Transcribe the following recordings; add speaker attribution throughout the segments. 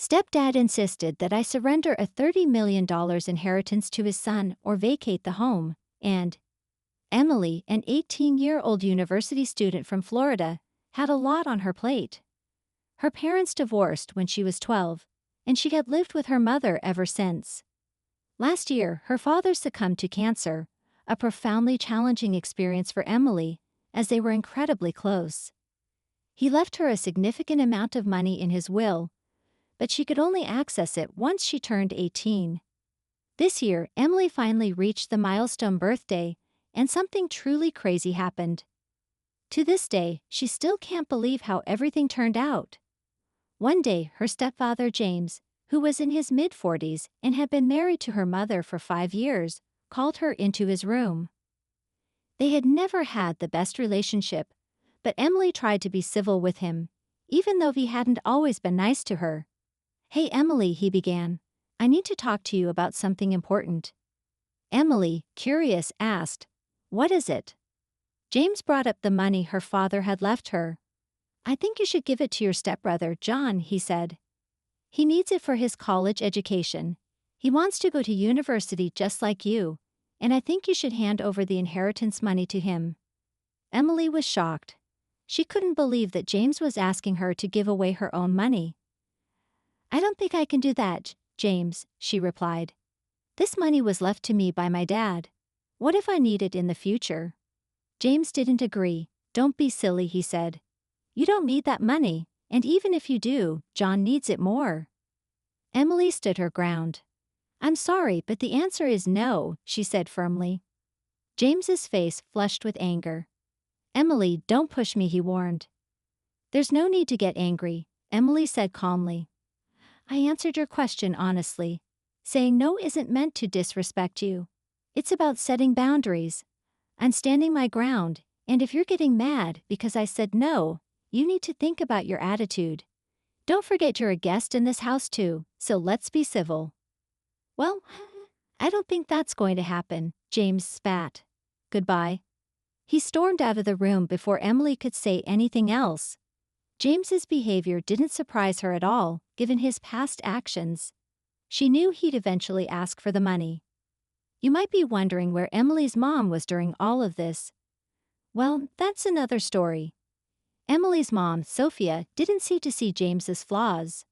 Speaker 1: Stepdad insisted that I surrender a $30 million inheritance to his son or vacate the home, and Emily, an 18-year-old university student from Florida, had a lot on her plate. Her parents divorced when she was 12, and she had lived with her mother ever since. Last year, her father succumbed to cancer, a profoundly challenging experience for Emily, as they were incredibly close. He left her a significant amount of money in his will, but she could only access it once she turned 18. This year, Emily finally reached the milestone birthday, and something truly crazy happened. To this day, she still can't believe how everything turned out. One day, her stepfather James, who was in his mid-40s and had been married to her mother for 5 years, called her into his room. They had never had the best relationship, but Emily tried to be civil with him, even though he hadn't always been nice to her. "Hey Emily," he began, "I need to talk to you about something important." Emily, curious, asked, "What is it?" James brought up the money her father had left her. "I think you should give it to your stepbrother, John," he said. "He needs it for his college education. He wants to go to university just like you, and I think you should hand over the inheritance money to him." Emily was shocked. She couldn't believe that James was asking her to give away her own money. "I don't think I can do that, James," she replied. "This money was left to me by my dad. What if I need it in the future?" James didn't agree. "Don't be silly," he said. "You don't need that money, and even if you do, John needs it more." Emily stood her ground. "I'm sorry, but the answer is no," she said firmly. James's face flushed with anger. "Emily, don't push me," he warned. "There's no need to get angry," Emily said calmly. "I answered your question honestly. Saying no isn't meant to disrespect you. It's about setting boundaries. I'm standing my ground, and if you're getting mad because I said no, you need to think about your attitude. Don't forget you're a guest in this house too, so let's be civil." "Well, I don't think that's going to happen," James spat. "Goodbye." He stormed out of the room before Emily could say anything else. James's behavior didn't surprise her at all, given his past actions. She knew he'd eventually ask for the money. You might be wondering where Emily's mom was during all of this. Well, that's another story. Emily's mom, Sophia, didn't seem to see James's flaws.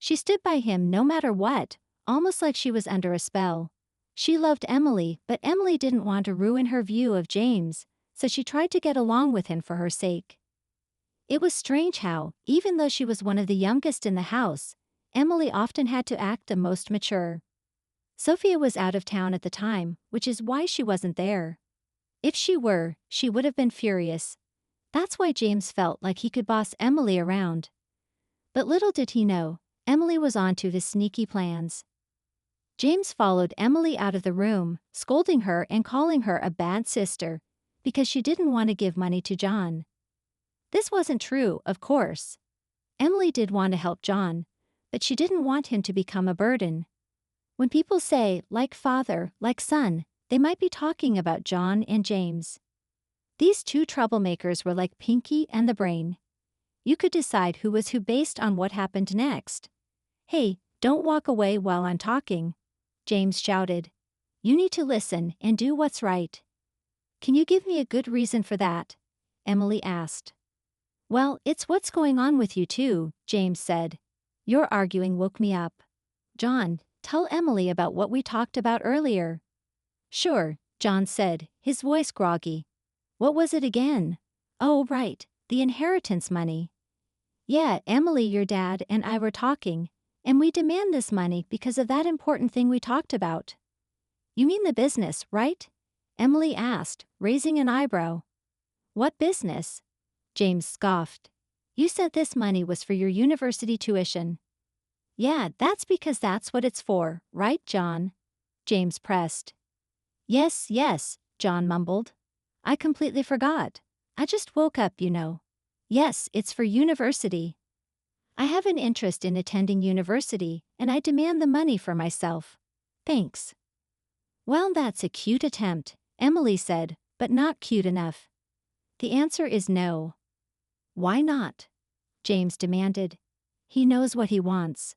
Speaker 1: She stood by him no matter what, almost like she was under a spell. She loved Emily, but Emily didn't want to ruin her view of James, so she tried to get along with him for her sake. It was strange how, even though she was one of the youngest in the house, Emily often had to act the most mature. Sophia was out of town at the time, which is why she wasn't there. If she were, she would have been furious. That's why James felt like he could boss Emily around. But little did he know, Emily was onto his sneaky plans. James followed Emily out of the room, scolding her and calling her a bad sister, because she didn't want to give money to John. This wasn't true, of course. Emily did want to help John, but she didn't want him to become a burden. When people say, like father, like son, they might be talking about John and James. These two troublemakers were like Pinky and the Brain. You could decide who was who based on what happened next. "Hey, don't walk away while I'm talking," James shouted. "You need to listen and do what's right." "Can you give me a good reason for that?" Emily asked. "Well, it's what's going on with you too," James said. "Your arguing woke me up." "John, tell Emily about what we talked about earlier." "Sure," John said, his voice groggy. "What was it again?" "Oh, right, the inheritance money." "Yeah, Emily, your dad and I were talking, and we demand this money because of that important thing we talked about." "You mean the business, right?" Emily asked, raising an eyebrow. "What business?" James scoffed. "You said this money was for your university tuition." "Yeah, that's because that's what it's for, right, John?" James pressed. Yes, John mumbled. "I completely forgot. I just woke up, you know. Yes, it's for university. I have an interest in attending university, and I demand the money for myself. Thanks." "Well, that's a cute attempt," Emily said, "but not cute enough." "The answer is no." "Why not?" James demanded. "He knows what he wants.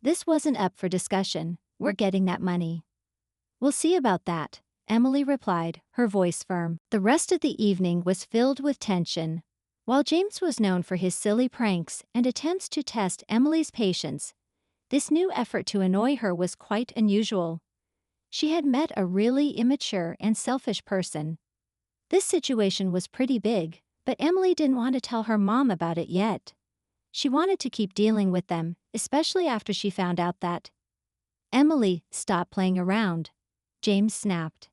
Speaker 1: This wasn't up for discussion. We're getting that money. We'll see about that, Emily replied, her voice firm. The rest of the evening was filled with tension. While James was known for his silly pranks and attempts to test Emily's patience, this new effort to annoy her was quite unusual. She had met a really immature and selfish person. This situation was pretty big, but Emily didn't want to tell her mom about it yet. She wanted to keep dealing with them, especially after she found out that. Emily, stop playing around, James snapped.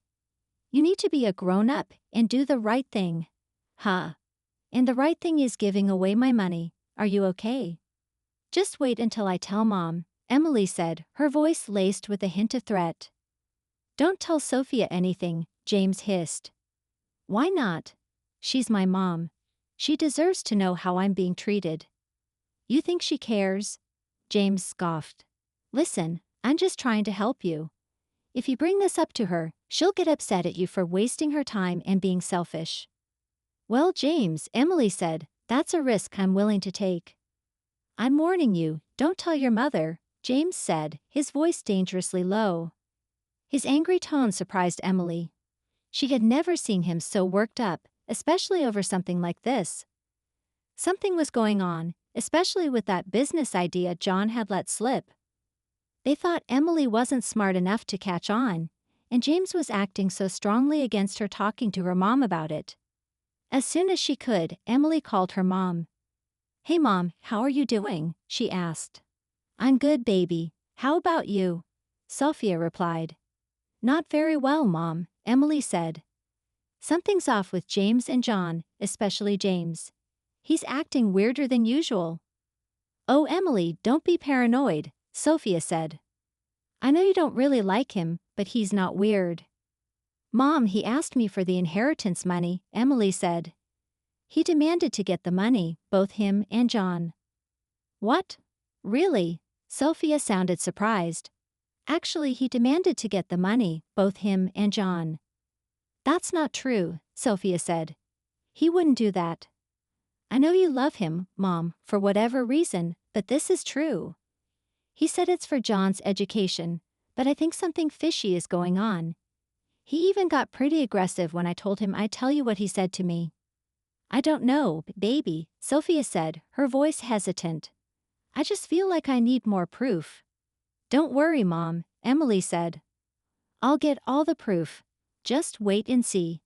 Speaker 1: You need to be a grown-up and do the right thing. Huh. And the right thing is giving away my money. Are you okay? Just wait until I tell Mom, Emily said, her voice laced with a hint of threat. Don't tell Sophia anything, James hissed. Why not? She's my mom. She deserves to know how I'm being treated. You think she cares? James scoffed. Listen, I'm just trying to help you. If you bring this up to her, she'll get upset at you for wasting her time and being selfish. Well, James, Emily said, that's a risk I'm willing to take. I'm warning you, don't tell your mother, James said, his voice dangerously low. His angry tone surprised Emily. She had never seen him so worked up, especially over something like this. Something was going on, especially with that business idea John had let slip. They thought Emily wasn't smart enough to catch on, and James was acting so strongly against her talking to her mom about it. As soon as she could, Emily called her mom. Hey Mom, how are you doing? She asked. I'm good, baby. How about you? Sophia replied. Not very well, Mom, Emily said. Something's off with James and John, especially James. He's acting weirder than usual. Oh, Emily, don't be paranoid, Sophia said. I know you don't really like him, but he's not weird. Mom, he asked me for the inheritance money, Emily said. He demanded to get the money, both him and John. What? Really? Sophia sounded surprised. Actually, he demanded to get the money, both him and John. That's not true, Sophia said. He wouldn't do that. I know you love him, Mom, for whatever reason, but this is true. He said it's for John's education, but I think something fishy is going on. He even got pretty aggressive when I told him I'd tell you what he said to me. I don't know, baby, Sophia said, her voice hesitant. I just feel like I need more proof. Don't worry, Mom, Emily said. I'll get all the proof. Just wait and see.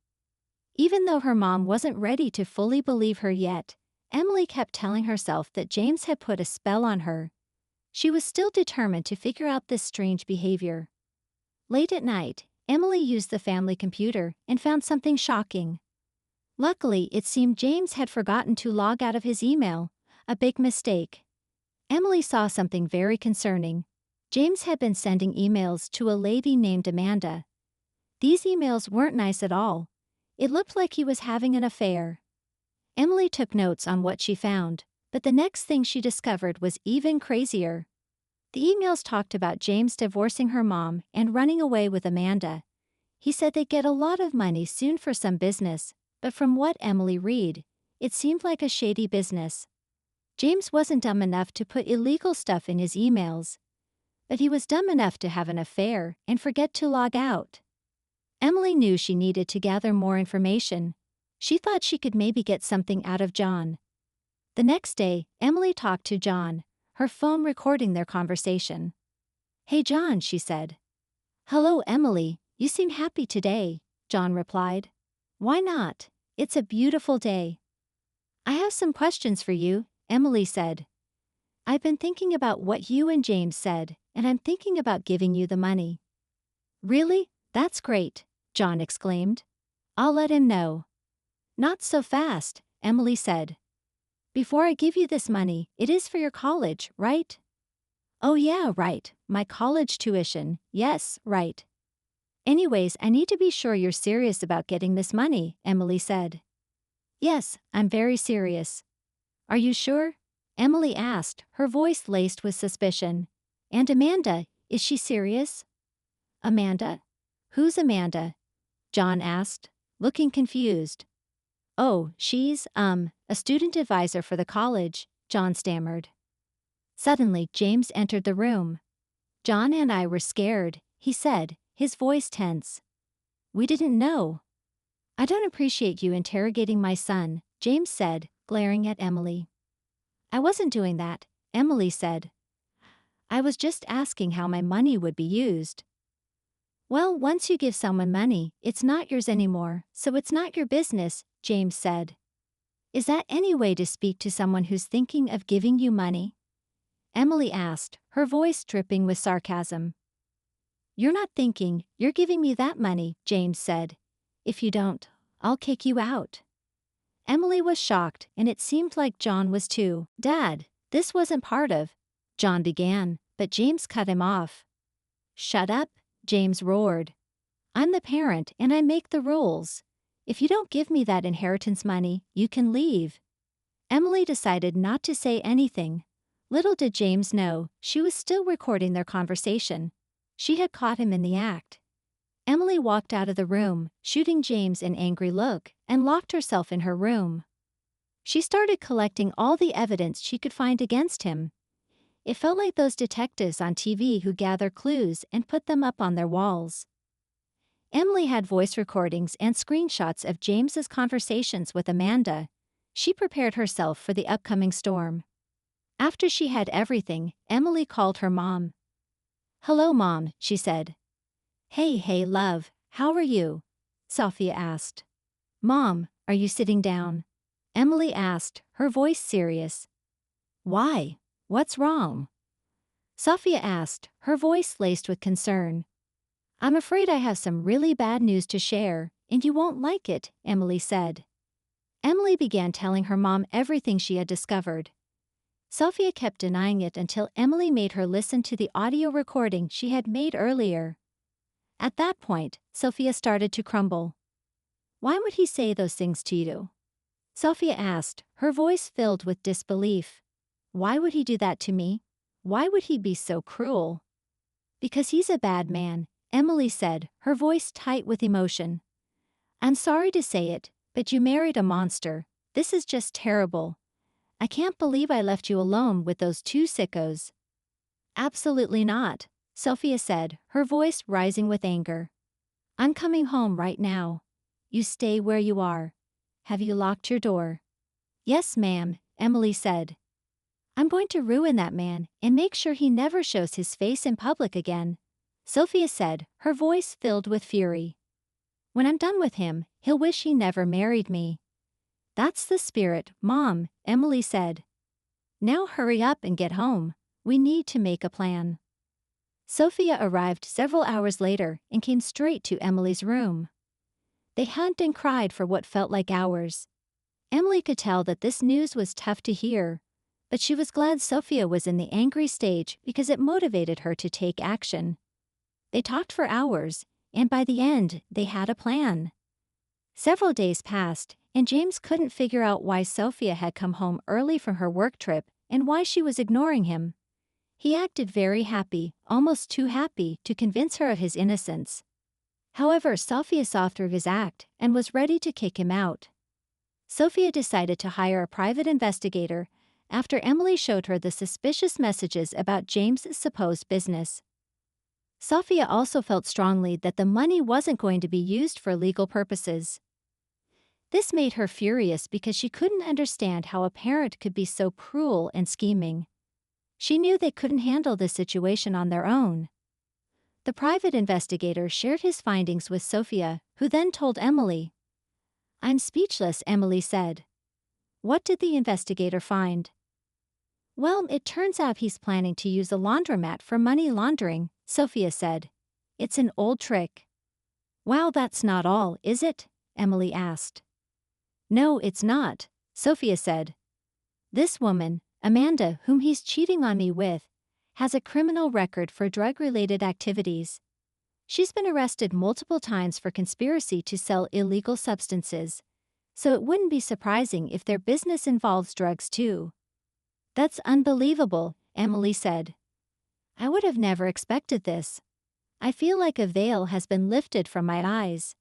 Speaker 1: Even though her mom wasn't ready to fully believe her yet, Emily kept telling herself that James had put a spell on her. She was still determined to figure out this strange behavior. Late at night, Emily used the family computer and found something shocking. Luckily, it seemed James had forgotten to log out of his email, a big mistake. Emily saw something very concerning. James had been sending emails to a lady named Amanda. These emails weren't nice at all. It looked like he was having an affair. Emily took notes on what she found, but the next thing she discovered was even crazier. The emails talked about James divorcing her mom and running away with Amanda. He said they'd get a lot of money soon for some business, but from what Emily read, it seemed like a shady business. James wasn't dumb enough to put illegal stuff in his emails, but he was dumb enough to have an affair and forget to log out. Emily knew she needed to gather more information. She thought she could maybe get something out of John. The next day, Emily talked to John, her phone recording their conversation. Hey John, she said. Hello, Emily, you seem happy today, John replied. Why not? It's a beautiful day. I have some questions for you, Emily said. I've been thinking about what you and James said, and I'm thinking about giving you the money. Really? That's great, John exclaimed. I'll let him know. Not so fast, Emily said. Before I give you this money, it is for your college, right? Oh yeah, right, my college tuition, yes, right. Anyways, I need to be sure you're serious about getting this money, Emily said. Yes, I'm very serious. Are you sure? Emily asked, her voice laced with suspicion. And Amanda, is she serious? Amanda? Who's Amanda? John asked, looking confused. Oh, she's, a student advisor for the college, John stammered. Suddenly, James entered the room. "John and I were scared," he said, his voice tense. "We didn't know." "I don't appreciate you interrogating my son," James said, glaring at Emily. "I wasn't doing that," Emily said. "I was just asking how my money would be used." "Well, once you give someone money, it's not yours anymore, so it's not your business," James said. "Is that any way to speak to someone who's thinking of giving you money?" Emily asked, her voice dripping with sarcasm. "You're not thinking, you're giving me that money," James said. "If you don't, I'll kick you out." Emily was shocked, and it seemed like John was too. "Dad, this wasn't part of," John began, but James cut him off. "Shut up," James roared. "I'm the parent and I make the rules. If you don't give me that inheritance money, you can leave." Emily decided not to say anything. Little did James know, she was still recording their conversation. She had caught him in the act. Emily walked out of the room, shooting James an angry look, and locked herself in her room. She started collecting all the evidence she could find against him. It felt like those detectives on TV who gather clues and put them up on their walls. Emily had voice recordings and screenshots of James's conversations with Amanda. She prepared herself for the upcoming storm. After she had everything, Emily called her mom. "Hello, Mom," she said. Hey, love, how are you?" Sophia asked. "Mom, are you sitting down?" Emily asked, her voice serious. "Why? What's wrong?" Sophia asked, her voice laced with concern. "I'm afraid I have some really bad news to share, and you won't like it," Emily said. Emily began telling her mom everything she had discovered. Sophia kept denying it until Emily made her listen to the audio recording she had made earlier. At that point, Sophia started to crumble. "Why would he say those things to you?" Sophia asked, her voice filled with disbelief. "Why would he do that to me? Why would he be so cruel?" "Because he's a bad man," Emily said, her voice tight with emotion. "I'm sorry to say it, but you married a monster. This is just terrible. I can't believe I left you alone with those two sickos." "Absolutely not," Sophia said, her voice rising with anger. "I'm coming home right now. You stay where you are. Have you locked your door?" "Yes, ma'am," Emily said. "I'm going to ruin that man and make sure he never shows his face in public again," Sophia said, her voice filled with fury. "When I'm done with him, he'll wish he never married me." "That's the spirit, Mom," Emily said. "Now hurry up and get home. We need to make a plan." Sophia arrived several hours later and came straight to Emily's room. They hugged and cried for what felt like hours. Emily could tell that this news was tough to hear, but she was glad Sophia was in the angry stage because it motivated her to take action. They talked for hours, and by the end, they had a plan. Several days passed, and James couldn't figure out why Sophia had come home early from her work trip and why she was ignoring him. He acted very happy, almost too happy, to convince her of his innocence. However, Sophia saw through his act and was ready to kick him out. Sophia decided to hire a private investigator after Emily showed her the suspicious messages about James's supposed business. Sophia also felt strongly that the money wasn't going to be used for legal purposes. This made her furious because she couldn't understand how a parent could be so cruel and scheming. She knew they couldn't handle this situation on their own. The private investigator shared his findings with Sophia, who then told Emily. "I'm speechless," Emily said. "What did the investigator find?" "Well, it turns out he's planning to use a laundromat for money laundering," Sophia said. "It's an old trick." "Wow, that's not all, is it?" Emily asked. "No, it's not," Sophia said. "This woman, Amanda, whom he's cheating on me with, has a criminal record for drug-related activities. She's been arrested multiple times for conspiracy to sell illegal substances, so it wouldn't be surprising if their business involves drugs too." "That's unbelievable," Emily said. "I would have never expected this. I feel like a veil has been lifted from my eyes.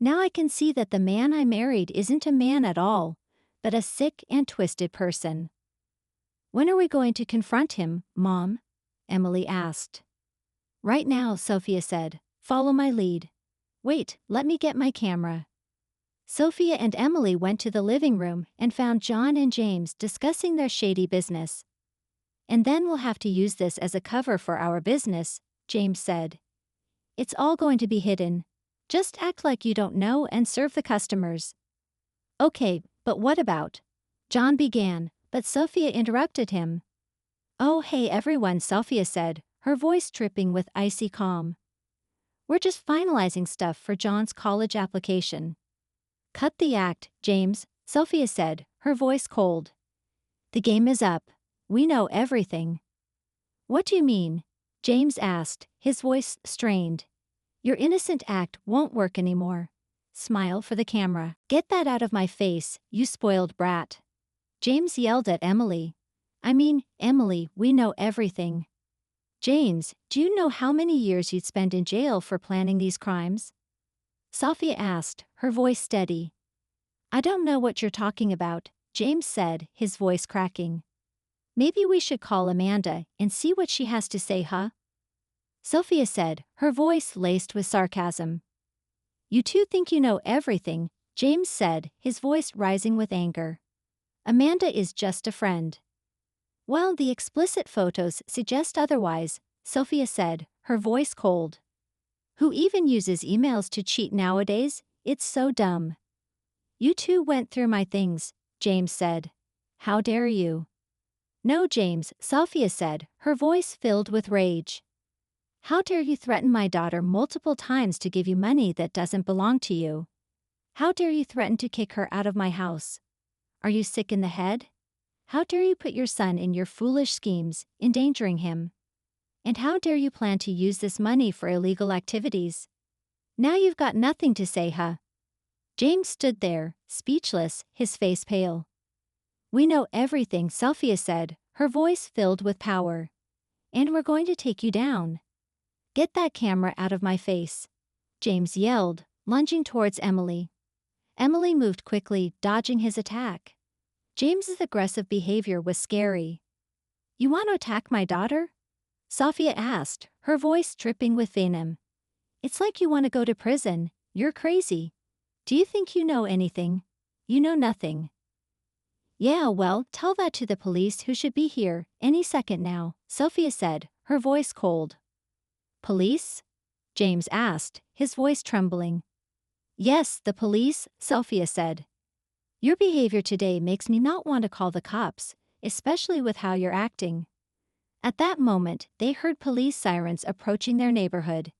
Speaker 1: Now I can see that the man I married isn't a man at all, but a sick and twisted person." When are we going to confront him, Mom? Emily asked. Right now, Sophia said. Follow my lead. Wait, let me get my camera. Sophia and Emily went to the living room and found John and James discussing their shady business. And then we'll have to use this as a cover for our business, James said. It's all going to be hidden. Just act like you don't know and serve the customers. Okay, but what about? John began, but Sophia interrupted him. Oh, hey everyone, Sophia said, her voice dripping with icy calm. We're just finalizing stuff for John's college application. Cut the act, James, Sophia said, her voice cold. The game is up. We know everything. What do you mean? James asked, his voice strained. Your innocent act won't work anymore. Smile for the camera. Get that out of my face, you spoiled brat. James yelled at Emily. Emily, we know everything. James, do you know how many years you'd spend in jail for planning these crimes? Sophia asked, her voice steady. I don't know what you're talking about, James said, his voice cracking. Maybe we should call Amanda and see what she has to say, huh? Sophia said, her voice laced with sarcasm. You two think you know everything, James said, his voice rising with anger. Amanda is just a friend. Well, the explicit photos suggest otherwise, Sophia said, her voice cold. Who even uses emails to cheat nowadays? It's so dumb. You two went through my things, James said. How dare you? No, James, Sophia said, her voice filled with rage. How dare you threaten my daughter multiple times to give you money that doesn't belong to you? How dare you threaten to kick her out of my house? Are you sick in the head? How dare you put your son in your foolish schemes, endangering him? And how dare you plan to use this money for illegal activities? Now you've got nothing to say, huh? James stood there, speechless, his face pale. We know everything, Sophia said, her voice filled with power. And we're going to take you down. Get that camera out of my face, James yelled, lunging towards Emily. Emily moved quickly, dodging his attack. James's aggressive behavior was scary. You want to attack my daughter? Sophia asked, her voice dripping with venom. It's like you want to go to prison. You're crazy. Do you think you know anything? You know nothing. Yeah, well, tell that to the police who should be here any second now, Sophia said, her voice cold. Police? James asked, his voice trembling. Yes, the police, Sophia said. Your behavior today makes me not want to call the cops, especially with how you're acting. At that moment, they heard police sirens approaching their neighborhood.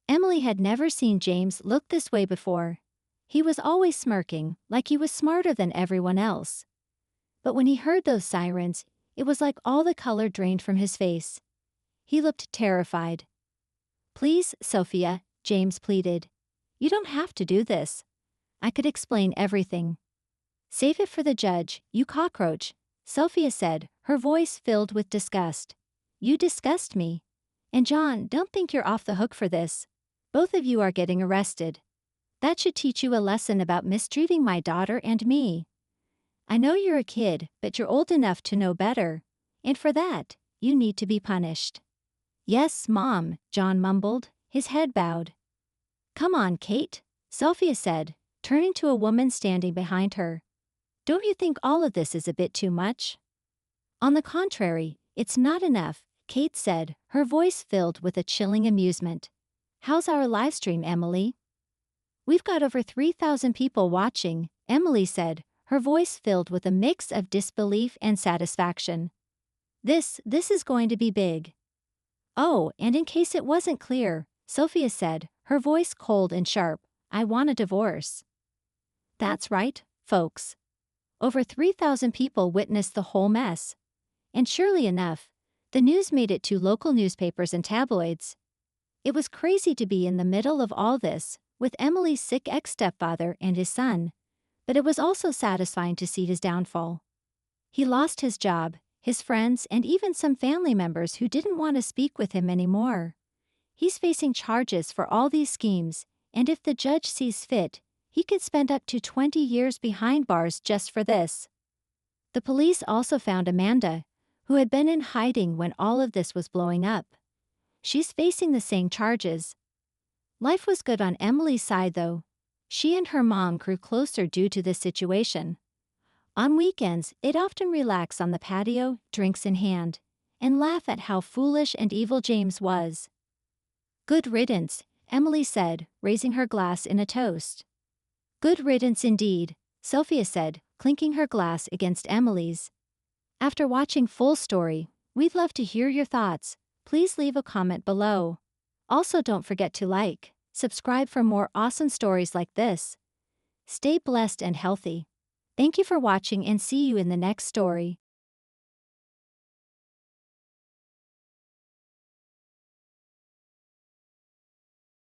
Speaker 1: Emily had never seen James look this way before. He was always smirking, like he was smarter than everyone else. But when he heard those sirens, it was like all the color drained from his face. He looked terrified. Please, Sophia, James pleaded. You don't have to do this. I could explain everything. Save it for the judge, you cockroach, Sophia said, her voice filled with disgust. You disgust me. And John, don't think you're off the hook for this. Both of you are getting arrested. That should teach you a lesson about mistreating my daughter and me. I know you're a kid, but you're old enough to know better. And for that, you need to be punished. Yes, Mom, John mumbled, his head bowed. Come on, Kate, Sophia said, turning to a woman standing behind her. Don't you think all of this is a bit too much? On the contrary, it's not enough, Kate said, her voice filled with a chilling amusement. How's our live stream, Emily? We've got over 3,000 people watching, Emily said, her voice filled with a mix of disbelief and satisfaction. This is going to be big. Oh, and in case it wasn't clear, Sophia said, her voice cold and sharp, I want a divorce. That's right, folks. Over 3,000 people witnessed the whole mess. And surely enough, the news made it to local newspapers and tabloids. It was crazy to be in the middle of all this, with Emily's sick ex-stepfather and his son, but it was also satisfying to see his downfall. He lost his job, his friends, and even some family members who didn't want to speak with him anymore. He's facing charges for all these schemes, and if the judge sees fit, he could spend up to 20 years behind bars just for this. The police also found Amanda, who had been in hiding when all of this was blowing up. She's facing the same charges. Life was good on Emily's side though. She and her mom grew closer due to this situation. On weekends, they'd often relax on the patio, drinks in hand, and laugh at how foolish and evil James was. Good riddance, Emily said, raising her glass in a toast. Good riddance indeed, Sophia said, clinking her glass against Emily's. After watching full story, we'd love to hear your thoughts. Please leave a comment below. Also don't forget to like, subscribe for more awesome stories like this. Stay blessed and healthy. Thank you for watching and see you in the next story.